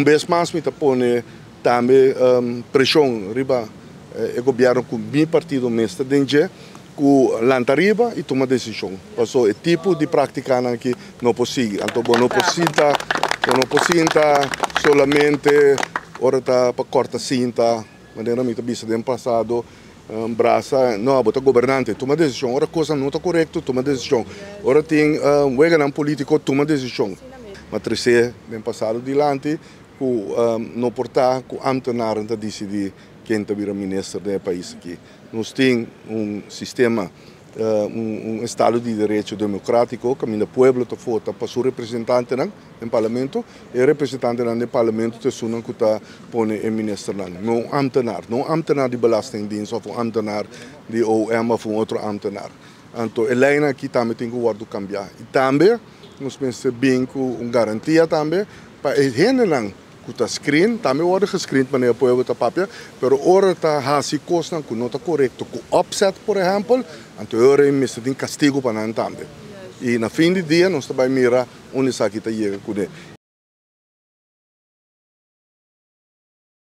vez mais me pone também pressão riba o governo com meu partido mesmo dentro com lanta riba e toma decisão. Então, o tipo de prática que não possível. Então, não possível solamente ora tá para corta cinta, maneira muito vista do passado. Braça, não, bota governante, toma decisão. Ora coisa não está correto, toma decisão. Ora tem um político, toma decisão. Mas terceiro, bem passado dilante, que não portar, que ambtenaar a decidir quem está vir ministro do país aqui. Nós temos sistema, Estado de Direito democrático, que o povo está vota para seu representante no parlamento, e o representante no parlamento te sunan que está põe o ministro lá. Não ambtenaar de belastingdienst of ambtenaar de OM of outro ambtenaar. Então, a lei aqui também tem que cambiar. E também, nós pensamos bem com garantia também, para a gente que está screen, também wordt gescreend wanneer je op papier, pero ora está hasi kosten que não está correto, com offset, por exemplo, então ora é mesmo tem castigo para nós também. E na fim de dia nós também mira onde está que está chega com